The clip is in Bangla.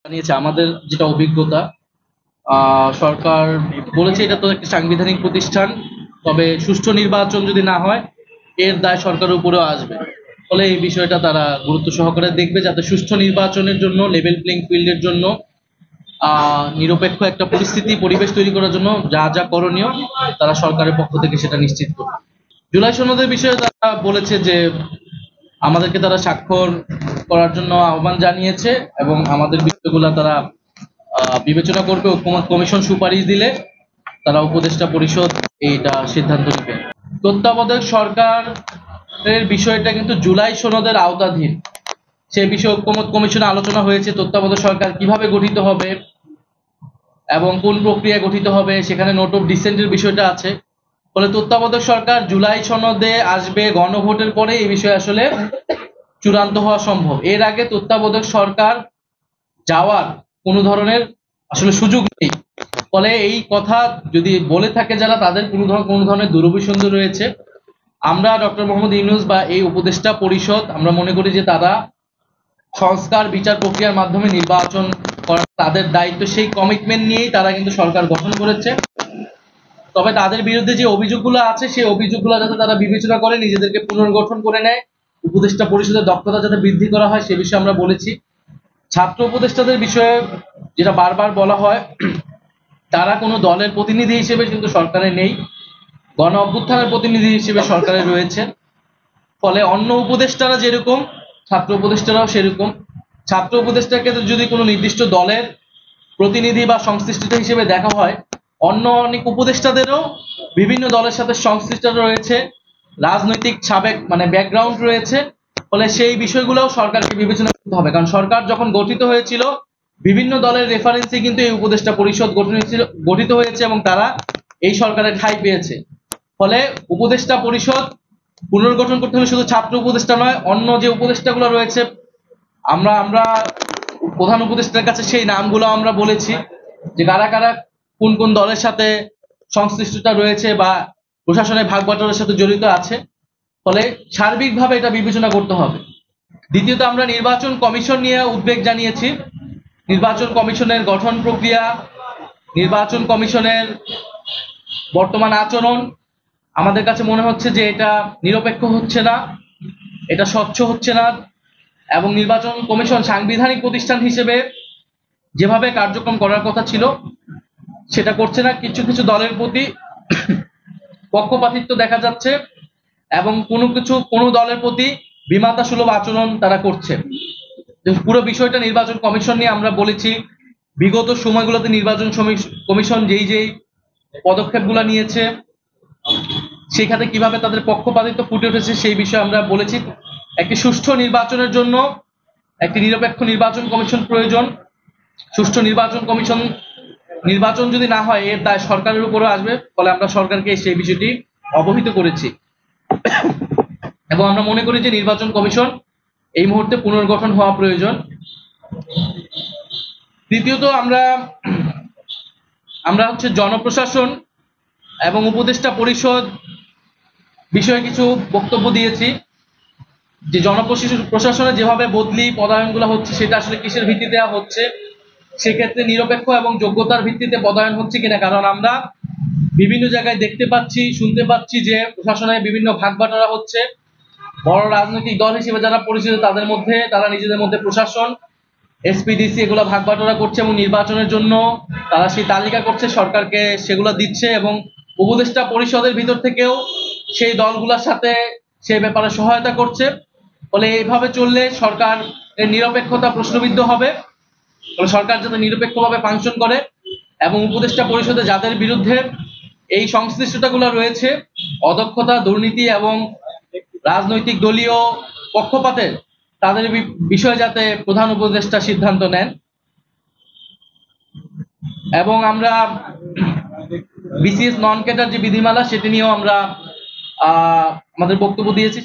জানিয়েছে আমাদের যেটা অভিজ্ঞতা, সরকার বলেছে এটা তো একটা সাংবিধানিক প্রতিষ্ঠান, তবে সুষ্ঠু নির্বাচন যদি না হয় এর দায় সরকারের উপরেও আসবে। ফলে এই বিষয়টা তারা গুরুত্ব সহকারে দেখবে যাতে সুষ্ঠু নির্বাচনের জন্য, লেভেল প্লেইং ফিল্ডের জন্য, নিরপেক্ষ একটা পরিবেশ তৈরি করার জন্য যা যা করণীয় তারা সরকারের পক্ষ থেকে সেটা নিশ্চিত করবে। জুলাই সনদের বিষয়ে তারা বলেছে যে আমাদেরকে তারা স্বাক্ষর করার জন্য আহ্বান জানিয়েছে এবং আমাদের বিষয়গুলো তারা বিবেচনা করবে। ঐকমত্য কমিশন সুপারিশ দিলে তারা উপদেষ্টা পরিষদ এইটা সিদ্ধান্ত নেবে। তত্ত্বাবধায়ক সরকারের বিষয়টা কিন্তু জুলাই সনদের আওতাধীন। সে বিষয়ে ঐকমত্য কমিশনে আলোচনা হয়েছে তত্ত্বাবধায়ক সরকার কিভাবে গঠিত হবে এবং কোন প্রক্রিয়ায় গঠিত হবে, সেখানে নোট অফ ডিসেন্টের বিষয়টা আছে। ফলে তত্ত্বাবধায়ক সরকার জুলাই সনদে আসবে গণভোটের পরে এই বিষয়ে আসলে চূড়ান্ত হওয়া সম্ভব। এর আগে তত্ত্বাবধায়ক সরকার যাওয়ার কোনো ধরনের আসলে সুযোগ নেই। ফলে এই কথা যদি বলে থাকে যারা, তাদের কোনো ধরনের দুরভিসন্ধি রয়েছে। আমরা ডক্টর মোহাম্মদ ইউনূস বা এই উপদেষ্টা পরিষদ আমরা মনে করি যে তারা সংস্কার বিচার প্রক্রিয়ার মাধ্যমে নির্বাচন করা তাদের দায়িত্ব, সেই কমিটমেন্ট নিয়েই তারা কিন্তু সরকার গঠন করেছে। তবে তাদের বিরুদ্ধে যে অভিযোগগুলো আছে সেই অভিযোগগুলো যাতে তারা বিবেচনা করে নিজেদেরকে পুনর্গঠন করে নেয়, উপদেষ্টা পরিষদের দক্ষতা যাতে বৃদ্ধি করা হয় সে বিষয়ে আমরা বলেছি। ছাত্র উপদেষ্টাদের বিষয়ে যেটা বারবার বলা হয়, তারা কোনো দলের প্রতিনিধি হিসেবে কিন্তু সরকারে নেই, গণ অভ্যুত্থানের প্রতিনিধি হিসেবে সরকারে রয়েছে। ফলে অন্য উপদেষ্টারা যেরকম ছাত্র উপদেষ্টারাও সেরকম। ছাত্র উপদেষ্টাকে যদি কোনো নির্দিষ্ট দলের প্রতিনিধি বা সংশ্লিষ্ট হিসেবে দেখা হয়, অন্য অনেক উপদেষ্টাদেরও বিভিন্ন দলের সাথে সংশ্লিষ্ট রয়েছে, রাজনৈতিক সাবেক ব্যাকগ্রাউন্ড রয়েছে। ফলে সেই বিষয়গুলোও সরকারকে বিবেচনা করতে হবে, কারণ সরকার যখন গঠিত হয়েছিল বিভিন্ন দলের রেফারেন্সে কিন্তু এই উপদেষ্টা পরিষদ গঠিত হয়েছে এবং তারা এই সরকারের ঠাঁই পেয়েছে। ফলে উপদেষ্টা পরিষদ পুনর্গঠন করতে হলে শুধু ছাত্র উপদেষ্টা নয়, অন্য যে উপদেষ্টাগুলো রয়েছে আমরা আমরা প্রধান উপদেষ্টার কাছে সেই নামগুলো আমরা বলেছি যে কারা কারা কোন কোন দলের সাথে সংশ্লিষ্টতা রয়েছে বা প্রশাসনের ভাগ বাটোয়ারার সাথে জড়িত আছে। ফলে সার্বিকভাবে এটা বিবেচনা করতে হবে। দ্বিতীয়ত, আমরা নির্বাচন কমিশন নিয়ে উদ্বেগ জানিয়েছি। নির্বাচন কমিশনের গঠন প্রক্রিয়া, নির্বাচন কমিশনের বর্তমান আচরণ আমাদের কাছে মনে হচ্ছে যে এটা নিরপেক্ষ হচ্ছে না, এটা স্বচ্ছ হচ্ছে না, এবং নির্বাচন কমিশন সাংবিধানিক প্রতিষ্ঠান হিসেবে যেভাবে কার্যক্রম করার কথা ছিল সেটা করছে না। কিছু কিছু দলের প্রতি পক্ষপাতিত্ব দেখা যাচ্ছে এবং কোনো দলের প্রতি বিমাতা সুলভ আচরণ তারা করছে। পুরো বিষয়টা নির্বাচন কমিশন নিয়ে আমরা বলেছি। বিগত সময়গুলোতে নির্বাচন কমিশন যেই পদক্ষেপগুলো নিয়েছে সেখানে কিভাবে তাদের পক্ষপাতিত্ব ফুটে উঠেছে সেই বিষয়ে আমরা বলেছি। একটি সুষ্ঠু নির্বাচনের জন্য একটি নিরপেক্ষ নির্বাচন কমিশন প্রয়োজন। সুষ্ঠু নির্বাচন যদি না হয় এর দায় সরকারের উপরে আসবে। ফলে আমরা সরকারকে সেই বিষয়টি অবহিত করেছি এবং আমরা মনে করি যে নির্বাচন কমিশন এই মুহূর্তে পুনর্গঠন হওয়া প্রয়োজন। তৃতীয়ত, আমরা জনপ্রশাসন এবং উপদেষ্টা পরিষদ বিষয়ে কিছু বক্তব্য দিয়েছি যে জনপ্রশাসনে যেভাবে বদলি পদায়নগুলো হচ্ছে সেটা আসলে কিসের ভিত্তিতে হচ্ছে, সেক্ষেত্রে নিরপেক্ষ এবং যোগ্যতার ভিত্তিতে পদায়ন হচ্ছে কিনা। কারণ আমরা বিভিন্ন জায়গায় দেখতে পাচ্ছি, শুনতে পাচ্ছি যে প্রশাসনে বিভিন্ন ভাগ বাটোয়ারা হচ্ছে। বড় রাজনৈতিক দল হিসেবে যারা পরিচিত তাদের মধ্যে তারা নিজেদের মধ্যে প্রশাসন, এসপিডিসি এগুলো ভাগ বাটোয়ারা করছে এবং নির্বাচনের জন্য তারা সেই তালিকা করছে, সরকারকে সেগুলো দিচ্ছে এবং উপদেষ্টা পরিষদের ভিতর থেকেও সেই দলগুলোর সাথে সেই ব্যাপারে সহায়তা করছে। ফলে এইভাবে চললে সরকারের নিরপেক্ষতা প্রশ্নবিদ্ধ হবে। ফলে সরকার যাতে নিরপেক্ষভাবে ফাংশন করে এবং উপদেষ্টা পরিষদে যাদের বিরুদ্ধে এই সংশ্লিষ্টতাগুলো রয়েছে, অদক্ষতা, দুর্নীতি এবং রাজনৈতিক দলীয় পক্ষপাতের, তাদের বিষয়ে যাতে প্রধান উপদেষ্টা সিদ্ধান্ত নেন। এবং আমরা বিসিএস নন ক্যাডার যে বিধিমালা সেটি নিয়েও আমরা আমাদের বক্তব্য দিয়েছি।